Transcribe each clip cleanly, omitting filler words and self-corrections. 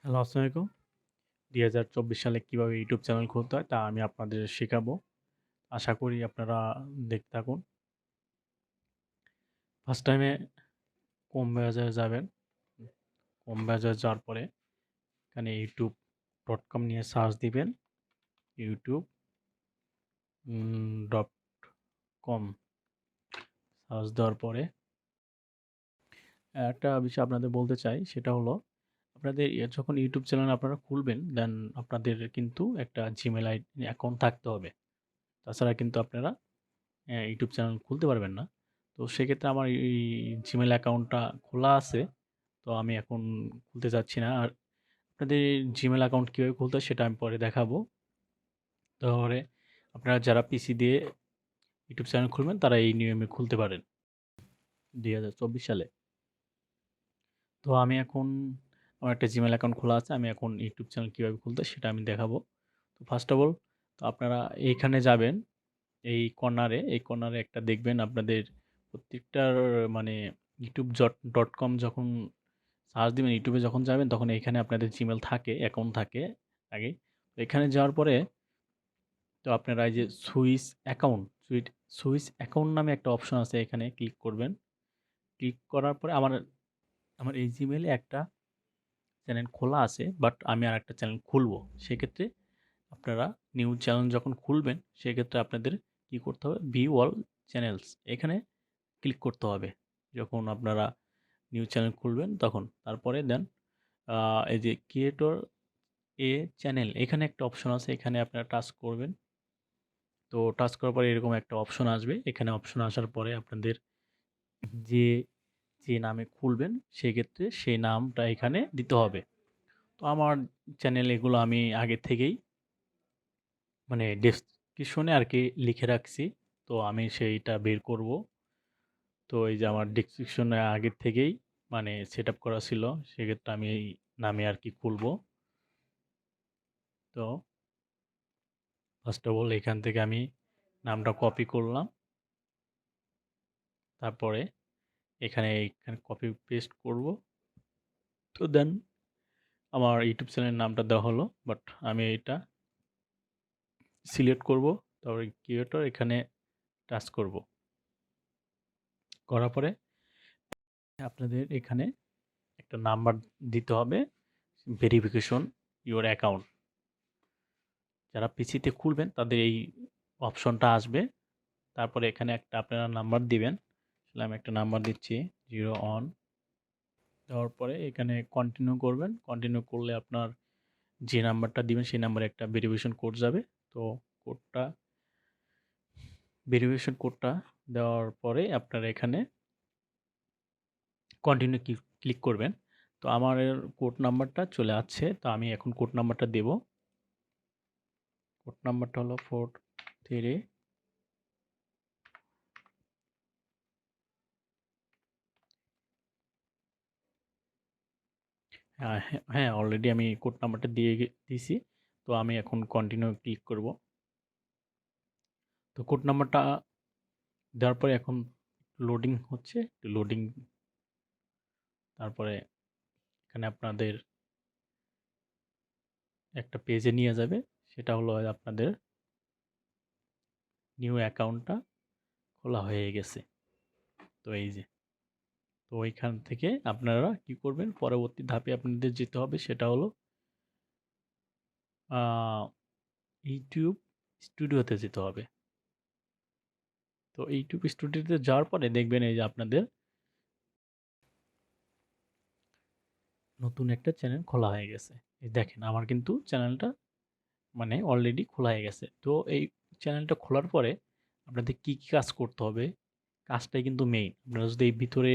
Hello, আসসালামু আলাইকুম। ২০২৪ সালে কিভাবে ইউটিউব চ্যানেল খুলতে হয় তা আমি আপনাদের শেখাবো। আশা করি আপনারা দেখতে থাকুন। ফার্স্ট টাইমে ক্রোম ব্রাউজারে যাবেন। ক্রোম ব্রাউজারে যাওয়ার পরে এখানে youtube.com নিয়ে সার্চ দিবেন। youtube.com সার্চ দেওয়ার পরে একটা বিষয় আপনাদের বলতে চাই সেটা হলো আপনাদের যখন ইউটিউব চ্যানেল আপনারা খুলবেন দেন আপনাদের কিন্তু একটা জিমেইল অ্যাকাউন্ট থাকতে হবে। তাছাড়া কিন্তু আপনারা ইউটিউব চ্যানেল খুলতে পারবেন না। তো সেক্ষেত্রে আমার এই জিমেইল অ্যাকাউন্টটা খোলা আছে। তো আমি এখন খুলতে চাচ্ছি না। আর আপনাদের জিমেইল অ্যাকাউন্ট কীভাবে খুলতে হয় সেটা আমি পরে দেখাবো। তারপরে আপনারা যারা পিসি দিয়ে ইউটিউব চ্যানেল খুলবেন তারা এই নিয়মে খুলতে পারেন ২০২৪ সালে। তো আমি এখন আমার একটা জিমেইল অ্যাকাউন্ট খোলা আছে। আমি এখন ইউটিউব চ্যানেল কীভাবে খুলতে হয় সেটা আমি দেখাবো। তো ফার্স্ট অফ অল তো আপনারা এইখানে যাবেন। এই কর্নারে একটা দেখবেন আপনাদের প্রত্যেকটার মানে youtube.com যখন সার্চ দিবেন, ইউটিউবে যখন যাবেন তখন এইখানে আপনাদের জিমেইল থাকে, অ্যাকাউন্ট থাকে আগেই। তো এখানে যাওয়ার পরে তো আপনারা এই যে সুইচ অ্যাকাউন্ট নামে একটা অপশন আছে, এখানে ক্লিক করবেন। ক্লিক করার পরে আমার আমার এই জিমেইলে একটা চ্যানেল খোলা আছে, বাট আমি আরেকটা চ্যানেল খুলবো। সেক্ষেত্রে আপনারা নিউ চ্যানেল যখন খুলবেন সেক্ষেত্রে আপনাদের কি করতে হবে, ভিউ অল চ্যানেলস এখানে ক্লিক করতে হবে যখন আপনারা নিউ চ্যানেল খুলবেন তখন। তারপরে দেন এই যে ক্রিয়েটর এ চ্যানেল এখানে একটা অপশন আছে, এখানে আপনারা টাচ করবেন। তো টাচ করার পরে এরকম একটা অপশন আসবে। এখানে অপশন আসার পরে আপনাদের যে যে নামে খুলবেন সেক্ষেত্রে সেই নামটা এখানে দিতে হবে। তো আমার চ্যানেল এগুলো আমি আগে থেকেই মানে ডেসক্রিপশনে আর কি লিখে রাখছি। তো আমি সেইটা বের করব। তো এই যে আমার ডেসক্রিপশনে আগের থেকেই মানে সেট আপ করা ছিল, সেক্ষেত্রে আমি এই নামে আর কি খুলবো। তো ফার্স্ট অফ অল এখান থেকে আমি নামটা কপি করলাম। তারপরে এখানে কপি পেস্ট করব। তো দেন আমার ইউটিউব চ্যানেলের নামটা দেওয়া হলো, বাট আমি এটা সিলেক্ট করব। তারপরে ক্রিয়েটর এখানে টাচ করব। করার পরে আপনাদের এখানে একটা নাম্বার দিতে হবে, ভেরিফিকেশন ইওর অ্যাকাউন্ট। যারা পিসিতে খুলবেন তাদের এই অপশনটা আসবে। তারপরে এখানে একটা আপনারা নাম্বার দিবেন। আসলে আমি একটা নাম্বার দিচ্ছি 01। দেওয়ার পরে এখানে কন্টিনিউ করবেন। কন্টিনিউ করলে আপনার যে নাম্বারটা দিবেন সেই নাম্বারে একটা ভেরিফিকেশন কোড যাবে। তো ভেরিফিকেশন কোডটা দেওয়ার পরে আপনারা এখানে কন্টিনিউ ক্লিক করবেন। তো আমার কোড নাম্বারটা চলে আসছে। তো আমি এখন কোড নাম্বারটা দেব। কোড নাম্বারটা হলো 43। হ্যাঁ, অলরেডি আমি কোড নাম্বারটা দিয়েছি। তো আমি এখন কন্টিনিউ ক্লিক করব। তো কোড নাম্বারটা দেওয়ার পরে এখন লোডিং হচ্ছে, লোডিং। তারপরে এখানে আপনাদের একটা পেজে নিয়ে যাবে, সেটা হলো আপনাদের নিউ অ্যাকাউন্টটা খোলা হয়ে গেছে। তো এই যে, তো ওইখান থেকে আপনারা কি করবেন, পরবর্তী ধাপে আপনাদের যেতে হবে সেটা হলো ইউটিউব স্টুডিওতে যেতে হবে। তো ইউটিউব স্টুডিওতে যাওয়ার পরে দেখবেন এই যে আপনাদের নতুন একটা চ্যানেল খোলা হয়ে গেছে। এই দেখেন আমার কিন্তু চ্যানেলটা মানে অলরেডি খোলা হয়ে গেছে। তো এই চ্যানেলটা খোলার পরে আপনাদের কি কাজ করতে হবে, কাজটাই কিন্তু মেইন। আপনারা যদি এই ভিতরে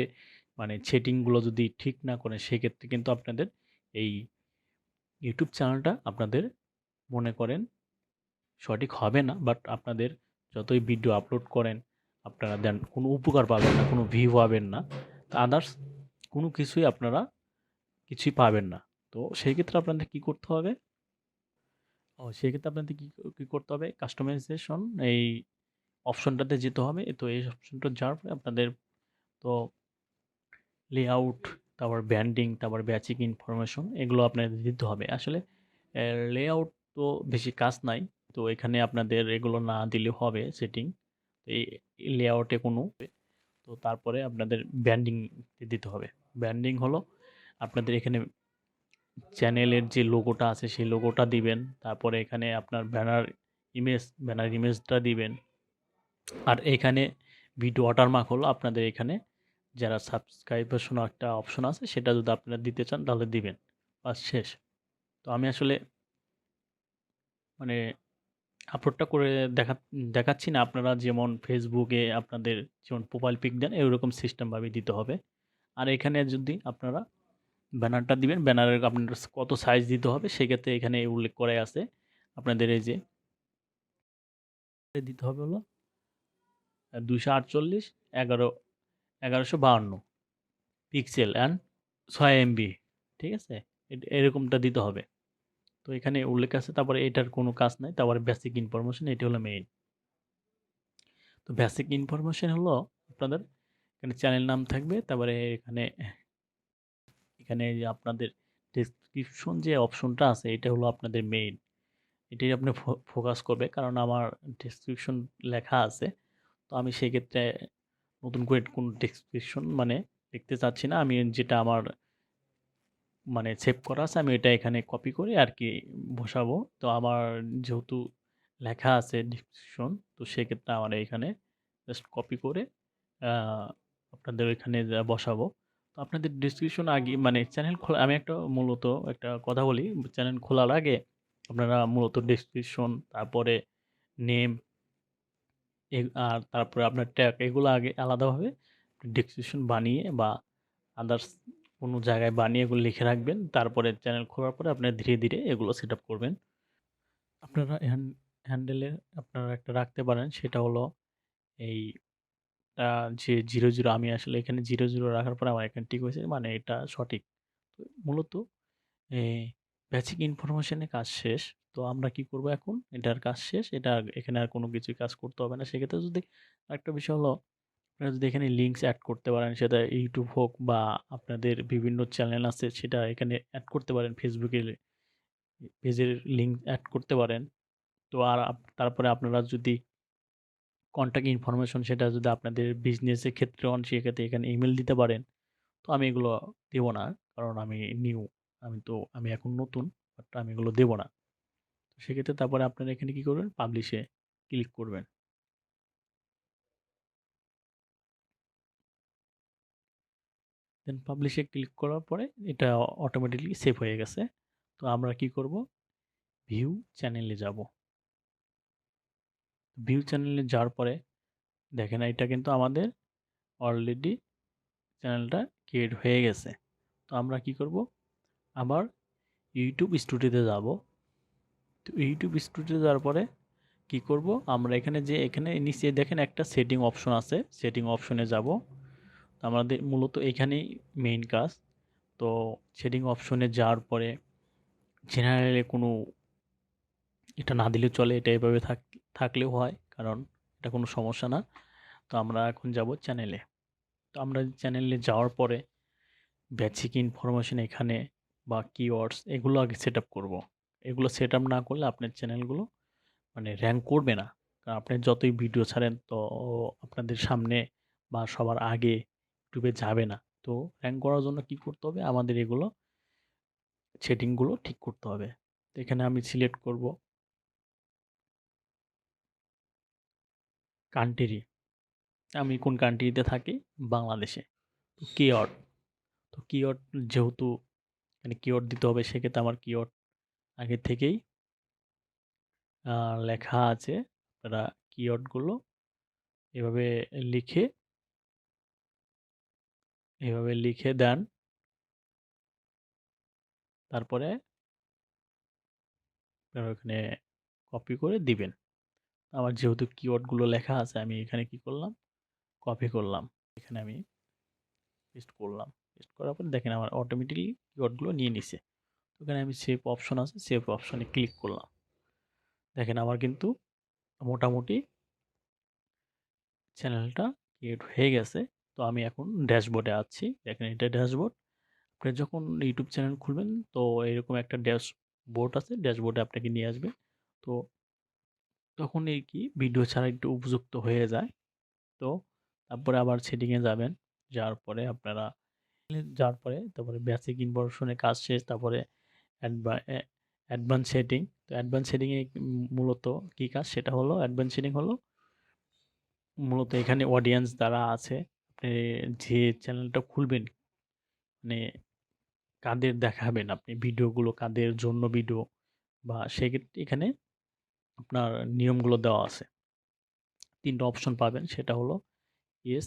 মানে সেটিংগুলো যদি ঠিক না করেন সেক্ষেত্রে কিন্তু আপনাদের এই ইউটিউব চ্যানেলটা আপনাদের মনে করেন সঠিক হবে না। বাট আপনাদের যতই ভিডিও আপলোড করেন আপনারা দেন কোনো উপকার পাবেন না, কোনো ভিউ পাবেন না, আদার্স কোনো কিছুই আপনারা কিছুই পাবেন না। তো সেই ক্ষেত্রে আপনাদের কি করতে হবে, সেক্ষেত্রে আপনাদের কি করতে হবে, কাস্টমাইজেশন এই অপশনটাতে যেতে হবে। তো এই অপশনটা যাওয়ার পরে আপনাদের তো লেআউট তারপর ব্যান্ডিং, তারপর বেসিক ইনফরমেশন, এগুলো আপনাদের দিতে হবে। আসলে লেআউট তো বেশি কাজ নাই। তো এখানে আপনাদের এগুলো না দিলেও হবে সেটিং। এই লেআউটে কোনো, তো তারপরে আপনাদের ব্যান্ডিং দিতে হবে। ব্যান্ডিং হলো আপনাদের এখানে চ্যানেলের যে লোগোটা আছে সেই লোগোটা দিবেন। তারপরে এখানে আপনার ব্যানার ইমেজটা দিবেন। আর এখানে ভিডিও ওয়াটারমার্ক হলো আপনাদের এখানে যারা সাবস্ক্রাইবেশন একটা অপশন আছে সেটা যদি আপনারা দিতে চান তাহলে দিবেন। বাস শেষ। তো আমি আসলে মানে আপলোডটা করে দেখাচ্ছি না। আপনারা যেমন ফেসবুকে আপনাদের যেমন প্রোফাইল পিক দেন এরকম সিস্টেমভাবে দিতে হবে। আর এখানে যদি আপনারা ব্যানারটা দিবেন, ব্যানারের আপনার কত সাইজ দিতে হবে সেক্ষেত্রে এখানে উল্লেখ করাই আছে। আপনাদের এই যে দিতে হবে হলো 248 11 1152 পিক্সেল অ্যান্ড 6 MB, ঠিক আছে? এরকমটা দিতে হবে। তো এখানে উল্লেখ আছে। তারপরে এটার কোনো কাজ নাই। তারপরে বেসিক ইনফরমেশন, এটি হলো মেইন। তো বেসিক ইনফরমেশন হলো আপনাদের এখানে চ্যানেল নাম থাকবে। তারপরে এখানে এখানে যে আপনাদের ডেসক্রিপশন যে অপশনটা আছে এটা হলো আপনাদের মেইন। এটাই আপনি ফোকাস করবে, কারণ আমার ডেসক্রিপশন লেখা আছে। তো আমি সেক্ষেত্রে নতুন করে কোনো ডেসক্রিপশন মানে লিখতে চাচ্ছি না। আমি যেটা আমার মানে সেভ করা আছে আমি এটা এখানে কপি করে আর কি বসাবো। তো আমার যেহেতু লেখা আছে ডেসক্রিপশন, তো সেক্ষেত্রে আমার এখানে জাস্ট কপি করে আপনাদের এখানে বসাবো। তো আপনাদের ডেসক্রিপশন আগে মানে চ্যানেল খোলা, আমি একটা মূলত একটা কথা বলি, চ্যানেল খোলার আগে আপনারা মূলত ডেসক্রিপশন, তারপরে নেম, আর তারপরে আপনার ট্যাগ, এগুলো আগে আলাদাভাবে ডেসক্রিপশন বানিয়ে বা আদার্স কোনো জায়গায় বানিয়ে এগুলো লিখে রাখবেন। তারপরে চ্যানেল খোলার পরে আপনারা ধীরে ধীরে এগুলো সেট আপ করবেন। আপনারা হ্যান্ডেলে আপনারা একটা রাখতে পারেন, সেটা হলো এই যে 00, আমি আসলে এখানে 00 রাখার পরে আমার এখানে ঠিক হয়েছে, মানে এটা সঠিক। তো মূলত এই বেসিক ইনফরমেশনের কাজ শেষ। তো আমরা কি করব এখন? এটার কাজ শেষ। এটা এখানে আর কোনো কিছুই কাজ করতে হবে না। সেক্ষেত্রে যদি আরেকটা বিষয় হলো আপনারা যদি এখানে লিঙ্কস এড করতে পারেন, সেটা ইউটিউব হোক বা আপনাদের বিভিন্ন চ্যানেল আছে সেটা এখানে এড করতে পারেন, ফেসবুকের পেজের লিঙ্ক এড করতে পারেন। তো আর তারপরে আপনারা যদি কন্ট্যাক্ট ইনফরমেশন সেটা যদি আপনাদের বিজনেসের ক্ষেত্রে হন সেক্ষেত্রে এখানে ইমেল দিতে পারেন। তো আমি এগুলো দেব না, কারণ আমি নিউ, আমি এখন নতুন, বাট আমি এগুলো দেব না। তো সেক্ষেত্রে তারপরে আপনারা এখানে কি করবেন? পাবলিশে ক্লিক করবেন। দেন পাবলিশে ক্লিক করার পরে এটা অটোমেটিক্যালি সেভ হয়ে গেছে। তো আমরা কি করব? ভিউ চ্যানেলে যাব। ভিউ চ্যানেলে যাওয়ার পরে দেখেন এটা কিন্তু আমাদের অলরেডি চ্যানেলটা ক্রিয়েট হয়ে গেছে। তো আমরা কি করব? আবার ইউটিউব স্টুডিওতে যাব। তো ইউটিউব স্টুডিওতে যাওয়ার পরে কি করব? আমরা এখানে নিচে দেখেন একটা সেটিং অপশন আছে। সেটিং অপশনে যাব। তো আমাদের মূলত এখানেই মেইন কাজ। তো সেটিং অপশনে যাওয়ার পরে জেনারেলে কোনো এটা না দিলেও চলে। এটা এভাবে থাকলেও হয়, কারণ এটা কোনো সমস্যা না। তো আমরা এখন যাব চ্যানেলে। তো আমরা চ্যানেলে যাওয়ার পরে বেসিক ইনফরমেশন এখানে বা কিওয়ার্ডস এগুলো আগে সেট আপ করবো। এগুলো সেট আপ না করলে আপনার চ্যানেলগুলো মানে র‍্যাংক করবে না। কারণ আপনি যতই ভিডিও ছাড়েন তো আপনাদের সামনে বা সবার আগে ইউটিউবে যাবে না। তো র‍্যাংক করার জন্য কি করতে হবে? আমাদের এগুলো সেটিংগুলো ঠিক করতে হবে। তো এখানে আমি সিলেক্ট করব কান্ট্রি। আমি কোন কান্ট্রিতে থাকি? বাংলাদেশে। তো কিওয়ার্ড, তো কিওয়ার্ড যেহেতু এখানে কিওয়ার্ড দিতে হবে সেক্ষেত্রে আমার কিওয়ার্ড আগে থেকেই লেখা আছে। আপনারা কিওয়ার্ডগুলো এভাবে লিখে এভাবে লিখে দেন। তারপরে আপনারা ওখানে কপি করে দিবেন। আমার যেহেতু কিওয়ার্ডগুলো লেখা আছে আমি এখানে কি করলাম? কপি করলাম। এখানে আমি পেস্ট করলাম। পেস্ট করার পর দেখেন আমার অটোমেটিক্যালি কিওয়ার্ডগুলো নিয়ে নিছে। ওখানে আমি সেভ অপশন আছে, সেভ অপশনে ক্লিক করলাম। দেখেন আমার কিন্তু মোটামুটি চ্যানেলটা ক্রিয়েট হয়ে গেছে। তো আমি এখন ড্যাশবোর্ডে আছি। দেখেন এটা ড্যাশবোর্ড। আপনি যখন ইউটিউব চ্যানেল খুলবেন তো এরকম একটা ড্যাশবোর্ড আছে, ড্যাশবোর্ডে আপনাকে নিয়ে আসবে। তো তখন এই কি ভিডিও ছাড়া একটু উপযুক্ত হয়ে যায়। তো তারপরে আবার সেটিংয়ে যাবেন। যাওয়ার পরে আপনারা তারপরে বেসিক ইনফরমেশন এর কাজ শেষ। তারপরে অ্যাডভান্স সেটিং। তো অ্যাডভান্স সেটিং এ মূলত কি কাজ সেটা হলো অ্যাডভান্স সেটিং হলো মূলত এখানে অডিয়েন্স যারা আছে, আপনি যে চ্যানেলটা খুলবেন মানে কাদের দেখাবেন আপনি ভিডিওগুলো কাদের জন্য ভিডিও বা সেক্ষেত্রে এখানে আপনার নিয়মগুলো দেওয়া আছে। ৩ টা অপশন পাবেন সেটা হলো yes,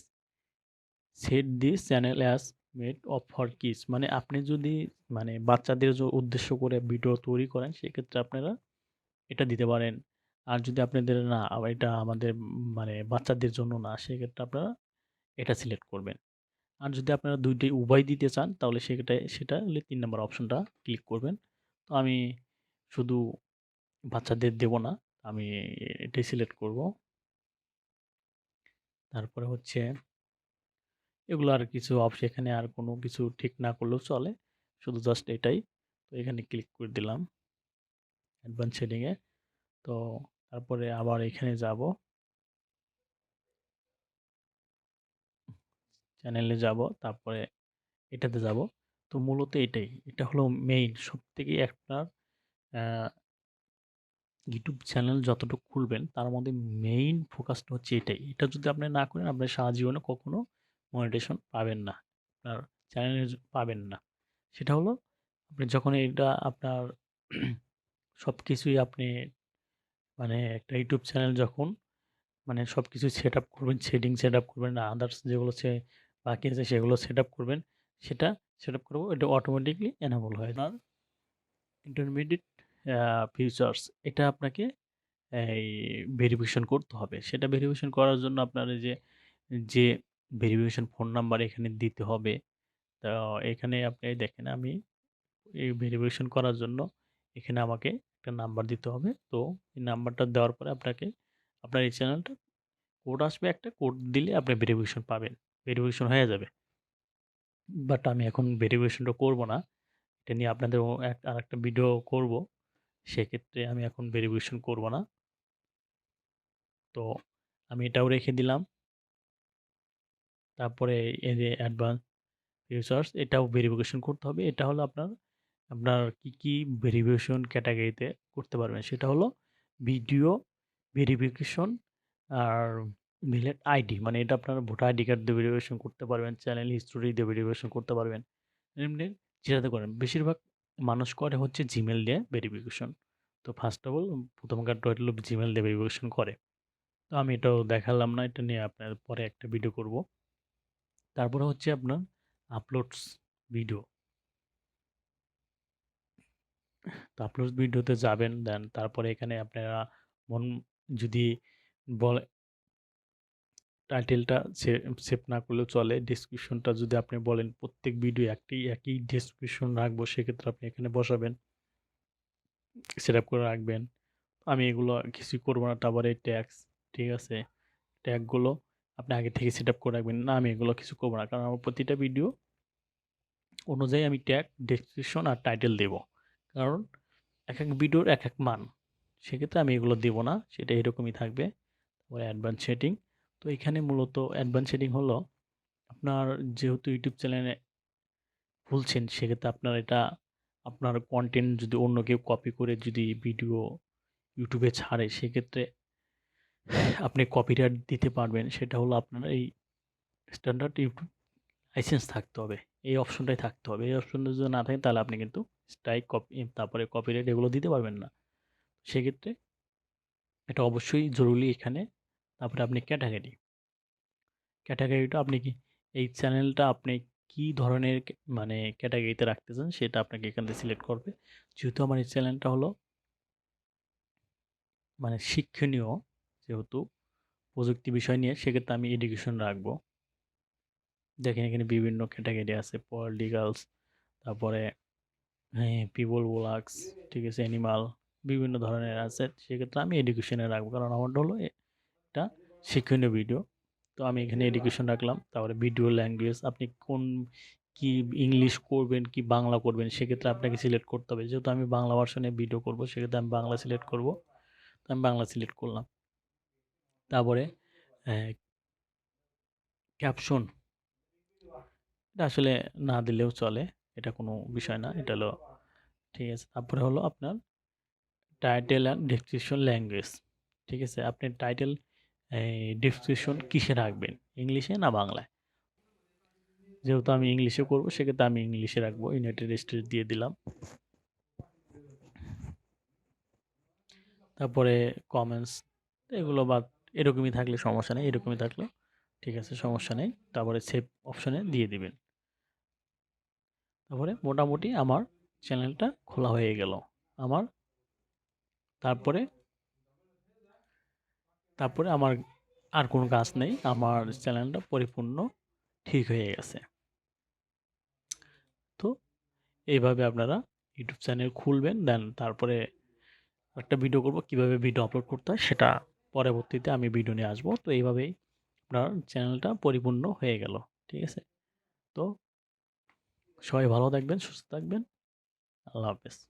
set this channel as made of for kids মানে আপনি যদি মানে বাচ্চাদের উদ্দেশ্য করে ভিডিও তৈরি করেন সেক্ষেত্রে আপনারা এটা দিতে পারেন। আর যদি আপনাদের না এটা আমাদের মানে বাচ্চাদের জন্য না সেক্ষেত্রে আপনারা এটা সিলেক্ট করবেন। আর যদি আপনারা ২ টোই উভয় দিতে চান তাহলে সেটা হলে ৩ নাম্বার অপশনটা ক্লিক করবেন। তো আমি শুধু বাচ্চাদের দেব না। আমি এটাই সিলেক্ট করব। তারপরে হচ্ছে এগুলো আর কিছু এখানে আর কোনো কিছু ঠিক না করলেও চলে। শুধু জাস্ট এটাই। তো এখানে ক্লিক করে দিলাম অ্যাডভান্স সেটিং এ। তো তারপরে আবার এখানে যাব। চ্যানেলে যাব। তারপরে এটাতে যাব। তো মূলত এটাই। এটা হলো মেইন সবথেকে আপনার আ ইউটিউব চ্যানেল যতটুকু খুলবেন তার মধ্যে মেইন ফোকাসটা হচ্ছে এটাই। এটা যদি আপনি না করেন আপনি সারা জীবনে কখনো মনিটাইজেশন পাবেন না। আপনার চ্যানেলে পাবেন না। সেটা হলো আপনি যখন এটা আপনার সবকিছুই আপনি মানে একটা ইউটিউব চ্যানেল যখন মানে সবকিছু সেটআপ করবেন, সেটআপ করবেন, আদার্স যেগুলো বাকি আছে সেগুলো সেটআপ করবেন। সেটা সেটআপ করব এটা অটোমেটিক্যালি এনেবল হয়। আপনার ইন্টারমিডিয়েট ফিচার্স এটা আপনাকে এই ভেরিফিকেশন করতে হবে। সেটা ভেরিফিকেশন করার জন্য আপনার এই যে ভেরিফিকেশন ফোন নাম্বার এখানে দিতে হবে। তো এখানে আপনি দেখেন আমি এই ভেরিফিকেশন করার জন্য এখানে আমাকে একটা নাম্বার দিতে হবে। তো এই নাম্বারটা দেওয়ার পরে আপনার এই চ্যানেলটা কোড আসবে একটা কোড দিলে আপনি ভেরিফিকেশন পাবেন। ভেরিফিকেশন হয়ে যাবে। বাট আমি এখন ভেরিফিকেশনটা করব না। এটা নিয়ে আপনাদের আরেকটা ভিডিও করব। সেক্ষেত্রে আমি এখন ভেরিফিকেশন করব না। তো আমি এটাও রেখে দিলাম। তারপরে এই যে অ্যাডভান্স ফিচার্স এটাও ভেরিফিকেশন করতে হবে। এটা হলো আপনার কি ভেরিফিকেশন ক্যাটেগরিতে করতে পারবেন। সেটা হলো ভিডিও ভেরিফিকেশন আর ভিলেট আইডি মানে এটা আপনার ভোটার আইডি কার্ড দিয়ে ভেরিফিকেশন করতে পারবেন, চ্যানেল হিস্টোরি দিয়ে ভেরিফিকেশন করতে পারবেন। এমনি যেটাতে করেন। বেশিরভাগ মানুষ করে হচ্ছে Gmail দিয়ে ভেরিফিকেশন। তো ফার্স্ট অফ অল প্রথম কাজটা হলো Gmail দিয়ে ভেরিফিকেশন করে। তো আমি এটাও দেখালাম না। এটা নিয়ে আপনার পরে একটা ভিডিও করব। তারপরে হচ্ছে আপনার আপলোডস ভিডিও। তো আপলোড ভিডিওতে যাবেন দেন তারপরে এখানে আপনারা মন যদি বলে টাইটেলটা সেভ না করলেও চলে। ডেসক্রিপশনটা যদি আপনি বলেন প্রত্যেক ভিডিও একই ডেসক্রিপশন রাখবো সেক্ষেত্রে আপনি এখানে বসাবেন। সেটআপ করে রাখবেন। আমি এগুলো কিছুই করব না। তারপরে ট্যাগস ঠিক আছে? ট্যাগগুলো আপনি আগে থেকে সেটআপ করে রাখবেন। না আমি এগুলো কিছু করব না। কারণ আমার প্রতিটা ভিডিও অনুযায়ী আমি ট্যাগ, ডেসক্রিপশন আর টাইটেল দেব। কারণ একেক ভিডিওর একেক মান। সেক্ষেত্রে আমি এগুলো দেব না। সেটা এরকমই থাকবে। তারপরে অ্যাডভান্স সেটিং। তো এখানে মূলত অ্যাডভান্স সেটিং হলো আপনার যেহেতু ইউটিউব চ্যানেলে খুলছেন সেক্ষেত্রে আপনার কনটেন্ট যদি অন্য কেউ কপি করে যদি ভিডিও ইউটিউবে ছাড়ে সেক্ষেত্রে আপনি কপিরাইট দিতে পারবেন। সেটা হলো আপনার এই স্ট্যান্ডার্ড ইউটিউব লাইসেন্স থাকতে হবে। এই অপশনটাই থাকতে হবে। এই অপশনটা যদি না থাকে তাহলে আপনি কিন্তু স্ট্রাইক তারপরে কপিরাইট এগুলো দিতে পারবেন না। সেক্ষেত্রে এটা অবশ্যই জরুরি এখানে। তারপরে আপনি ক্যাটাগরিটা আপনি কি এই চ্যানেলটা আপনি কি ধরনের মানে ক্যাটাগরিতে রাখতে চান সেটা আপনাকে এখান থেকে সিলেক্ট করবে। যেহেতু আমার এই চ্যানেলটা হলো মানে শিক্ষণীয় যেহেতু প্রযুক্তি বিষয় নিয়ে সেক্ষেত্রে আমি এডুকেশন রাখবো। দেখেন এখানে বিভিন্ন ক্যাটাগরি আছে পলিটিক্যালস তারপরে হ্যাঁ, পিপল ব্লগস ঠিক আছে অ্যানিমাল বিভিন্ন ধরনের আছে। সেক্ষেত্রে আমি এডুকেশনে রাখবো কারণ আমারটা হলো এটা শিক্ষণীয় ভিডিও। তো আমি এখানে এডুকেশন রাখলাম। তারপরে ভিডিও ল্যাঙ্গুয়েজ আপনি কোন কি ইংলিশ করবেন কি বাংলা করবেন সেক্ষেত্রে আপনাকে সিলেক্ট করতে হবে। যেহেতু আমি বাংলা ভার্সনে ভিডিও করব সেক্ষেত্রে আমি বাংলা সিলেক্ট করব। তো আমি বাংলা সিলেক্ট করলাম। তারপরে ক্যাপশন এটা আসলে না দিলেও চলে, এটা কোনো বিষয় না, এটা হলো ঠিক আছে। তারপরে হলো আপনার টাইটেল অ্যান্ড ডেসক্রিপশন ল্যাঙ্গুয়েজ, ঠিক আছে। আপনি টাইটেল ডেসক্রিপশন কিসে রাখবেন, ইংলিশে না বাংলায়? যেহেতু আমি ইংলিশে করব সেক্ষেত্রে আমি ইংলিশে রাখবো, ইউনাইটেড স্টেটস দিয়ে দিলাম। তারপরে কমেন্টস এগুলো বা এরকমই থাকলে সমস্যা নেই, এরকমই থাকলে ঠিক আছে, সমস্যা নেই। তারপরে সেভ অপশনে দিয়ে দিবেন। তারপরে মোটামুটি আমার চ্যানেলটা খোলা হয়ে গেল আমার। তারপরে তারপরে আমার আর কোনো কাজ নেই, আমার চ্যানেলটা পরিপূর্ণ ঠিক হয়ে গেছে। তো এইভাবে আপনারা ইউটিউব চ্যানেল খুলবেন, দেন তারপরে একটা ভিডিও করব কিভাবে ভিডিও আপলোড করতে হয়, সেটা পরবর্তীতে আমি ভিডিও নিয়ে আসবো। তো এইভাবেই আপনার চ্যানেলটা পরিপূর্ণ হয়ে গেল, ঠিক আছে। তো সবাই ভালো থাকবেন, সুস্থ থাকবেন। আল্লাহ হাফেজ।